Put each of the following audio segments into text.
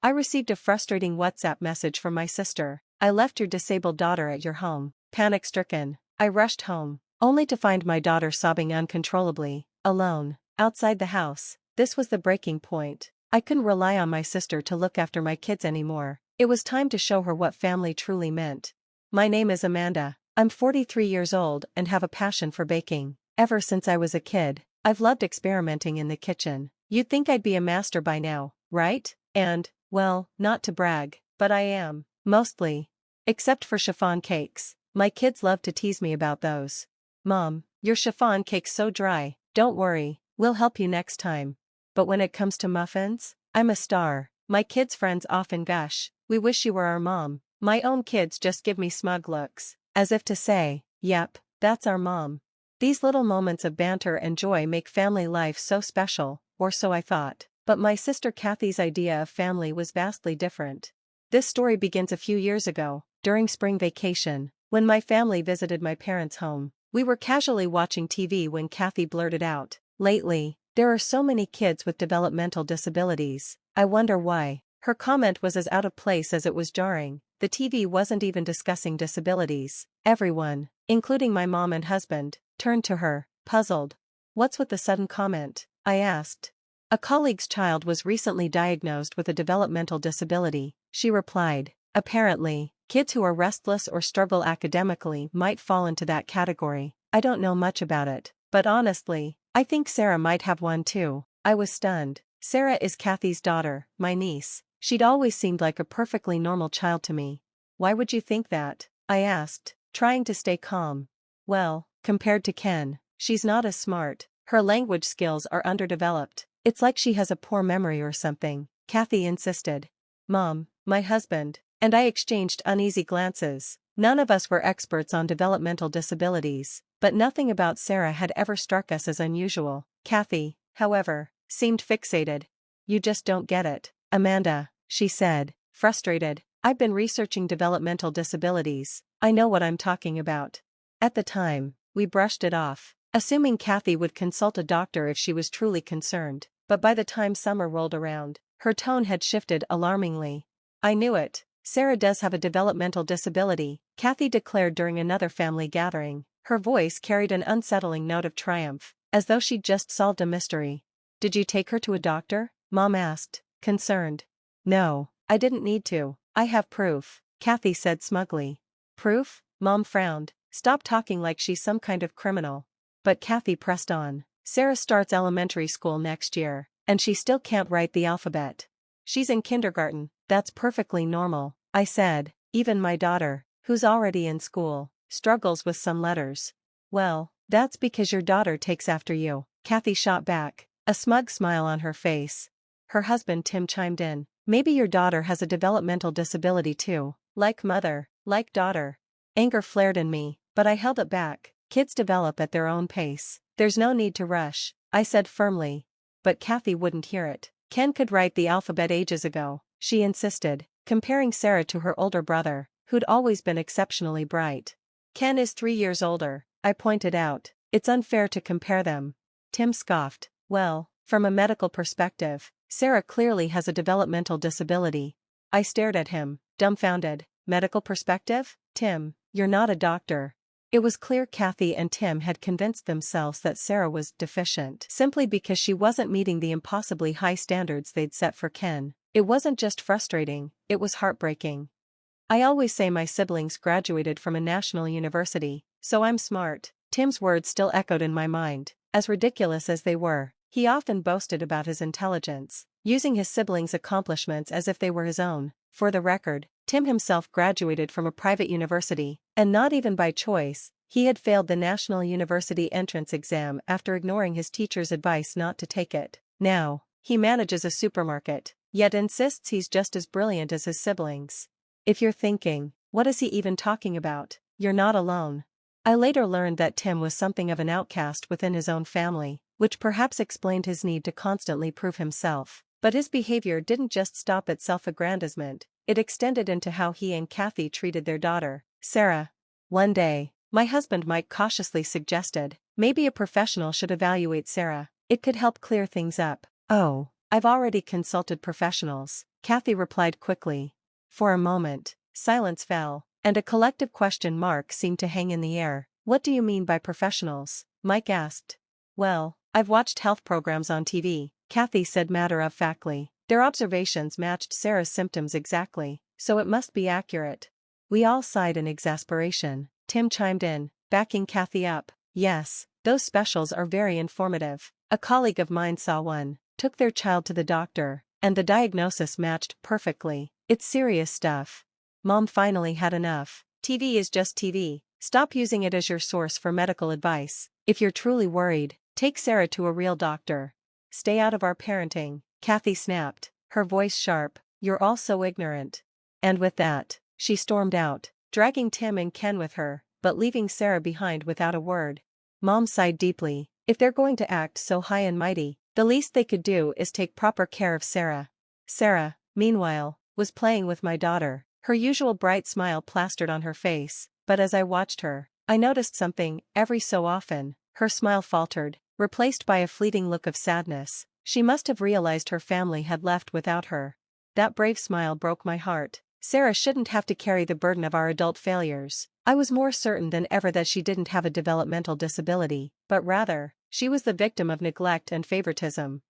I received a frustrating WhatsApp message from my sister. I left your disabled daughter at your home. Panic-stricken, I rushed home, only to find my daughter sobbing uncontrollably, alone, outside the house. This was the breaking point. I couldn't rely on my sister to look after my kids anymore. It was time to show her what family truly meant. My name is Amanda. I'm 43 years old and have a passion for baking. Ever since I was a kid, I've loved experimenting in the kitchen. You'd think I'd be a master by now, right? And, well, not to brag, but I am, mostly. Except for chiffon cakes. My kids love to tease me about those. Mom, your chiffon cake's so dry. Don't worry, we'll help you next time. But when it comes to muffins, I'm a star. My kids' friends often gush, we wish you were our mom. My own kids just give me smug looks, as if to say, yep, that's our mom. These little moments of banter and joy make family life so special, or so I thought. But my sister Kathy's idea of family was vastly different. This story begins a few years ago, during spring vacation, when my family visited my parents' home. We were casually watching TV when Kathy blurted out, "Lately, there are so many kids with developmental disabilities. I wonder why." Her comment was as out of place as it was jarring. The TV wasn't even discussing disabilities. Everyone, including my mom and husband, turned to her, puzzled. "What's with the sudden comment?" I asked. "A colleague's child was recently diagnosed with a developmental disability," she replied. "Apparently, kids who are restless or struggle academically might fall into that category. I don't know much about it, but honestly, I think Sarah might have one too." I was stunned. Sarah is Kathy's daughter, my niece. She'd always seemed like a perfectly normal child to me. "Why would you think that?" I asked, trying to stay calm. "Well, compared to Ken, she's not as smart. Her language skills are underdeveloped. It's like she has a poor memory or something," Kathy insisted. Mom, my husband, and I exchanged uneasy glances. None of us were experts on developmental disabilities, but nothing about Sarah had ever struck us as unusual. Kathy, however, seemed fixated. "You just don't get it, Amanda," she said, frustrated. "I've been researching developmental disabilities. I know what I'm talking about." At the time, we brushed it off, assuming Kathy would consult a doctor if she was truly concerned, but by the time summer rolled around, her tone had shifted alarmingly. "I knew it. Sarah does have a developmental disability," Kathy declared during another family gathering. Her voice carried an unsettling note of triumph, as though she'd just solved a mystery. "Did you take her to a doctor?" Mom asked, concerned. "No, I didn't need to. I have proof," Kathy said smugly. "Proof?" Mom frowned. "Stop talking like she's some kind of criminal." But Kathy pressed on. "Sarah starts elementary school next year, and she still can't write the alphabet. She's in kindergarten, that's perfectly normal," I said. "Even my daughter, who's already in school, struggles with some letters." "Well, that's because your daughter takes after you," Kathy shot back, a smug smile on her face. Her husband Tim chimed in. "Maybe your daughter has a developmental disability too. Like mother, like daughter." Anger flared in me, but I held it back. "Kids develop at their own pace. There's no need to rush," I said firmly. But Kathy wouldn't hear it. "Ken could write the alphabet ages ago," she insisted, comparing Sarah to her older brother, who'd always been exceptionally bright. "Ken is 3 years older," I pointed out. "It's unfair to compare them." Tim scoffed. "Well, from a medical perspective, Sarah clearly has a developmental disability." I stared at him, dumbfounded. "Medical perspective? Tim, you're not a doctor." It was clear Kathy and Tim had convinced themselves that Sarah was deficient simply because she wasn't meeting the impossibly high standards they'd set for Ken. It wasn't just frustrating, it was heartbreaking. "I always say my siblings graduated from a national university, so I'm smart." Tim's words still echoed in my mind. As ridiculous as they were, he often boasted about his intelligence, using his siblings' accomplishments as if they were his own. For the record, Tim himself graduated from a private university, and not even by choice. He had failed the National University Entrance Exam after ignoring his teacher's advice not to take it. Now, he manages a supermarket, yet insists he's just as brilliant as his siblings. If you're thinking, what is he even talking about? You're not alone. I later learned that Tim was something of an outcast within his own family, which perhaps explained his need to constantly prove himself. But his behavior didn't just stop at self-aggrandizement, it extended into how he and Kathy treated their daughter, Sarah. One day, my husband Mike cautiously suggested, maybe a professional should evaluate Sarah. It could help clear things up. "Oh, I've already consulted professionals," Kathy replied quickly. For a moment, silence fell, and a collective question mark seemed to hang in the air. What do you mean by professionals? Mike asked. Well, I've watched health programs on TV, Kathy said matter-of-factly. Their observations matched Sarah's symptoms exactly, so it must be accurate. We all sighed in exasperation. Tim chimed in, backing Kathy up. Yes, those specials are very informative. A colleague of mine saw one, took their child to the doctor, and the diagnosis matched perfectly. It's serious stuff. Mom finally had enough. TV is just TV. Stop using it as your source for medical advice. If you're truly worried, take Sarah to a real doctor. Stay out of our parenting, Kathy snapped, her voice sharp. You're all so ignorant. And with that, she stormed out, dragging Tim and Ken with her, but leaving Sarah behind without a word. Mom sighed deeply. If they're going to act so high and mighty, the least they could do is take proper care of Sarah. Sarah, meanwhile, was playing with my daughter, her usual bright smile plastered on her face, but as I watched her, I noticed something. Every so often, her smile faltered, replaced by a fleeting look of sadness. She must have realized her family had left without her. That brave smile broke my heart. Sarah shouldn't have to carry the burden of our adult failures. I was more certain than ever that she didn't have a developmental disability, but rather, she was the victim of neglect and favoritism.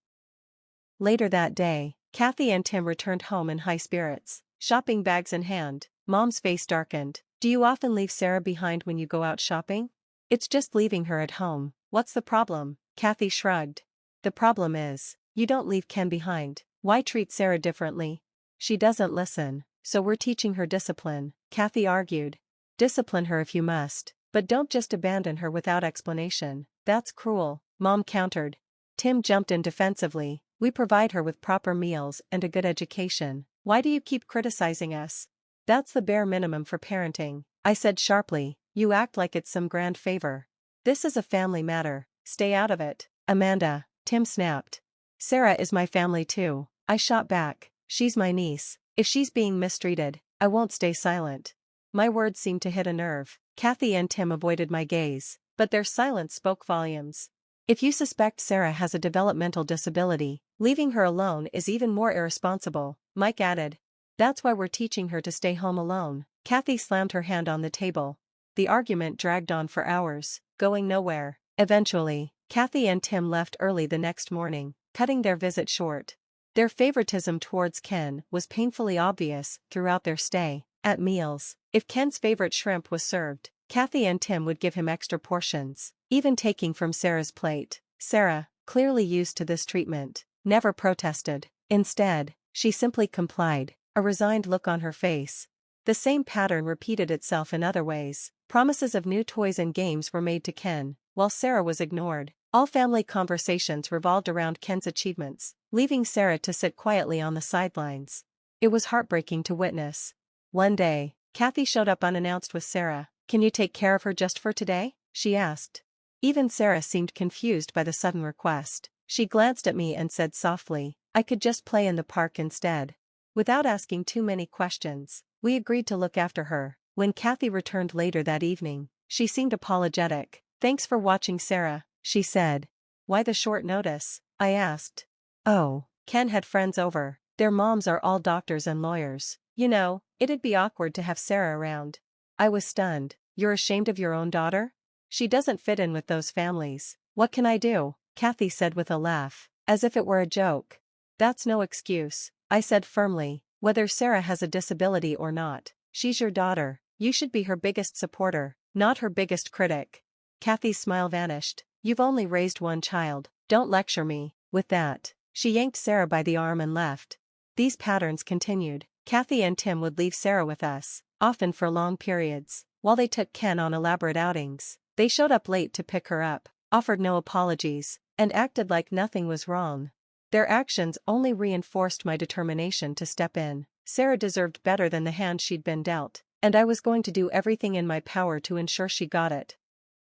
Later that day, Kathy and Tim returned home in high spirits, shopping bags in hand. Mom's face darkened. Do you often leave Sarah behind when you go out shopping? It's just leaving her at home. What's the problem? Kathy shrugged. The problem is, you don't leave Ken behind. Why treat Sarah differently? She doesn't listen, so we're teaching her discipline, Kathy argued. Discipline her if you must, but don't just abandon her without explanation. That's cruel, Mom countered. Tim jumped in defensively. We provide her with proper meals and a good education. Why do you keep criticizing us? That's the bare minimum for parenting, I said sharply. You act like it's some grand favor. This is a family matter. Stay out of it, Amanda, Tim snapped. Sarah is my family too, I shot back. She's my niece. If she's being mistreated, I won't stay silent. My words seemed to hit a nerve. Kathy and Tim avoided my gaze, but their silence spoke volumes. If you suspect Sarah has a developmental disability, leaving her alone is even more irresponsible, Mike added. That's why we're teaching her to stay home alone. Kathy slammed her hand on the table. The argument dragged on for hours, going nowhere. Eventually, Kathy and Tim left early the next morning, cutting their visit short. Their favoritism towards Ken was painfully obvious throughout their stay. At meals, if Ken's favorite shrimp was served, Kathy and Tim would give him extra portions, even taking from Sarah's plate. Sarah, clearly used to this treatment, never protested. Instead, she simply complied, a resigned look on her face. The same pattern repeated itself in other ways. Promises of new toys and games were made to Ken, while Sarah was ignored. All family conversations revolved around Ken's achievements, leaving Sarah to sit quietly on the sidelines. It was heartbreaking to witness. One day, Kathy showed up unannounced with Sarah. Can you take care of her just for today? She asked. Even Sarah seemed confused by the sudden request. She glanced at me and said softly, I could just play in the park instead. Without asking too many questions, we agreed to look after her. When Kathy returned later that evening, she seemed apologetic. Thanks for watching, Sarah, she said. Why the short notice? I asked. Oh, Ken had friends over. Their moms are all doctors and lawyers. You know, it'd be awkward to have Sarah around. I was stunned. You're ashamed of your own daughter? She doesn't fit in with those families. What can I do? Kathy said with a laugh, as if it were a joke. That's no excuse, I said firmly. Whether Sarah has a disability or not, she's your daughter. You should be her biggest supporter, not her biggest critic. Kathy's smile vanished. You've only raised one child. Don't lecture me. With that, she yanked Sarah by the arm and left. These patterns continued. Kathy and Tim would leave Sarah with us, often for long periods, while they took Ken on elaborate outings. They showed up late to pick her up, offered no apologies, and acted like nothing was wrong. Their actions only reinforced my determination to step in. Sarah deserved better than the hand she'd been dealt, and I was going to do everything in my power to ensure she got it.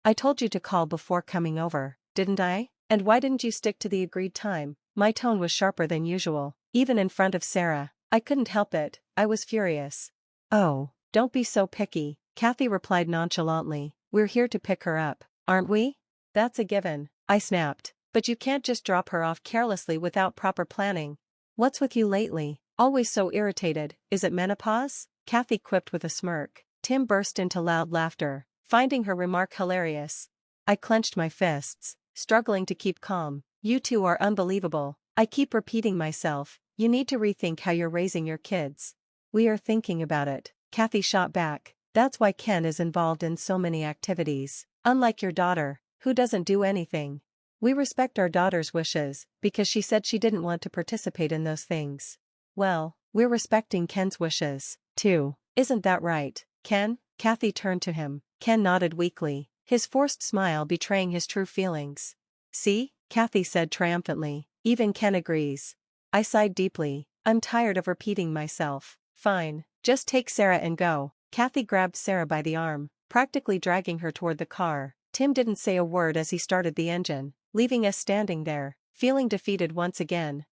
I told you to call before coming over, didn't I? And why didn't you stick to the agreed time? My tone was sharper than usual, even in front of Sarah. I couldn't help it, I was furious. Oh, don't be so picky, Kathy replied nonchalantly. We're here to pick her up, aren't we? That's a given, I snapped. But you can't just drop her off carelessly without proper planning. What's with you lately? Always so irritated, is it menopause? Kathy quipped with a smirk. Tim burst into loud laughter, finding her remark hilarious. I clenched my fists, struggling to keep calm. You two are unbelievable. I keep repeating myself, you need to rethink how you're raising your kids. We are thinking about it, Kathy shot back. That's why Ken is involved in so many activities. Unlike your daughter, who doesn't do anything. We respect our daughter's wishes, because she said she didn't want to participate in those things. Well, we're respecting Ken's wishes, too. Isn't that right, Ken? Kathy turned to him. Ken nodded weakly, his forced smile betraying his true feelings. See? Kathy said triumphantly. Even Ken agrees. I sighed deeply. I'm tired of repeating myself. Fine, just take Sarah and go. Kathy grabbed Sarah by the arm, practically dragging her toward the car. Tim didn't say a word as he started the engine, leaving us standing there, feeling defeated once again.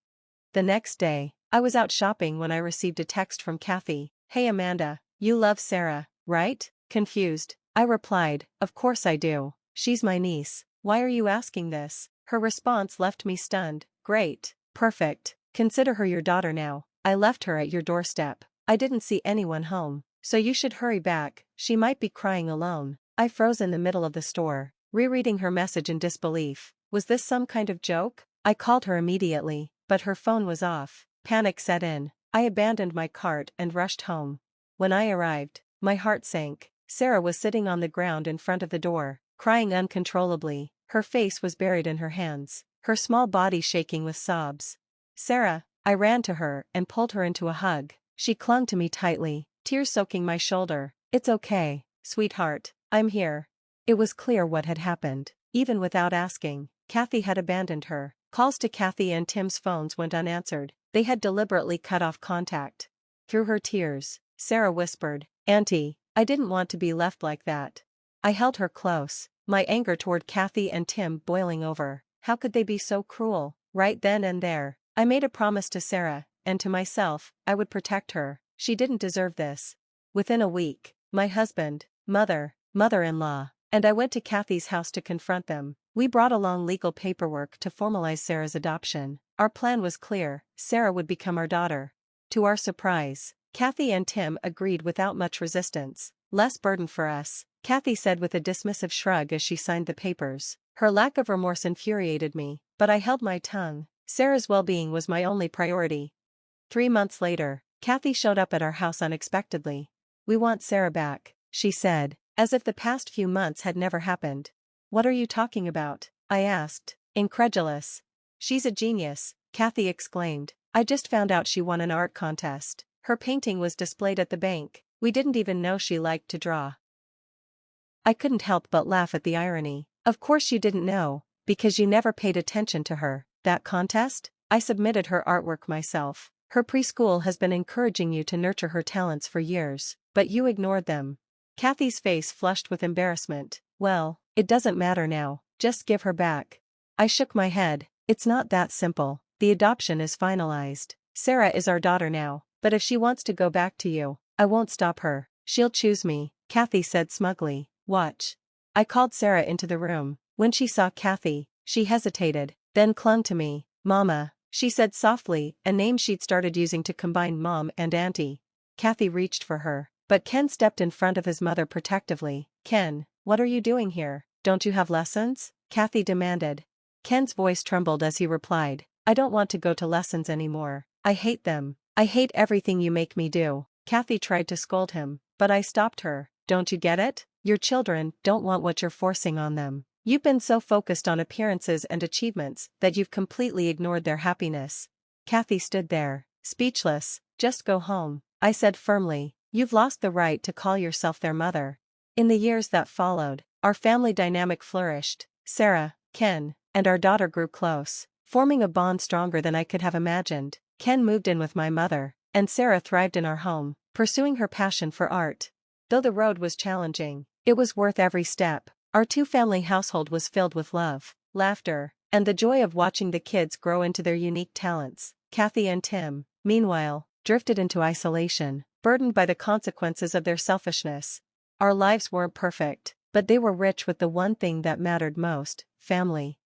The next day, I was out shopping when I received a text from Kathy. Hey Amanda, you love Sarah, right? Confused, I replied, of course I do. She's my niece. Why are you asking this? Her response left me stunned. Great. Perfect. Consider her your daughter now. I left her at your doorstep. I didn't see anyone home, so you should hurry back. She might be crying alone. I froze in the middle of the store, rereading her message in disbelief. Was this some kind of joke? I called her immediately, but her phone was off. Panic set in. I abandoned my cart and rushed home. When I arrived, my heart sank. Sarah was sitting on the ground in front of the door, crying uncontrollably. Her face was buried in her hands, her small body shaking with sobs. Sarah, I ran to her and pulled her into a hug. She clung to me tightly, tears soaking my shoulder. It's okay, sweetheart, I'm here. It was clear what had happened. Even without asking, Kathy had abandoned her. Calls to Kathy and Tim's phones went unanswered. They had deliberately cut off contact. Through her tears, Sarah whispered, Auntie, I didn't want to be left like that. I held her close, my anger toward Kathy and Tim boiling over. How could they be so cruel? Right then and there, I made a promise to Sarah, and to myself, I would protect her. She didn't deserve this. Within a week, my husband, mother-in-law, and I went to Kathy's house to confront them. We brought along legal paperwork to formalize Sarah's adoption. Our plan was clear, Sarah would become our daughter. To our surprise, Kathy and Tim agreed without much resistance. Less burden for us, Kathy said with a dismissive shrug as she signed the papers. Her lack of remorse infuriated me, but I held my tongue. Sarah's well-being was my only priority. 3 months later, Kathy showed up at our house unexpectedly. We want Sarah back, she said, as if the past few months had never happened. What are you talking about? I asked, incredulous. She's a genius, Kathy exclaimed. I just found out she won an art contest. Her painting was displayed at the bank. We didn't even know she liked to draw. I couldn't help but laugh at the irony. Of course you didn't know, because you never paid attention to her. That contest? I submitted her artwork myself. Her preschool has been encouraging you to nurture her talents for years, but you ignored them. Kathy's face flushed with embarrassment. Well, it doesn't matter now, just give her back. I shook my head. It's not that simple. The adoption is finalized. Sarah is our daughter now, but if she wants to go back to you, I won't stop her. She'll choose me, Kathy said smugly. Watch. I called Sarah into the room. When she saw Kathy, she hesitated, then clung to me. Mama, she said softly, a name she'd started using to combine mom and auntie. Kathy reached for her, but Ken stepped in front of his mother protectively. Ken, what are you doing here? Don't you have lessons? Kathy demanded. Ken's voice trembled as he replied, I don't want to go to lessons anymore. I hate them. I hate everything you make me do. Kathy tried to scold him, but I stopped her. Don't you get it? Your children don't want what you're forcing on them. You've been so focused on appearances and achievements that you've completely ignored their happiness. Kathy stood there, speechless. Just go home, I said firmly. You've lost the right to call yourself their mother. In the years that followed, our family dynamic flourished. Sarah, Ken, and our daughter grew close, forming a bond stronger than I could have imagined. Ken moved in with my mother, and Sarah thrived in our home, pursuing her passion for art. Though the road was challenging, it was worth every step. Our two-family household was filled with love, laughter, and the joy of watching the kids grow into their unique talents. Kathy and Tim, meanwhile, drifted into isolation, burdened by the consequences of their selfishness. Our lives weren't perfect, but they were rich with the one thing that mattered most, family.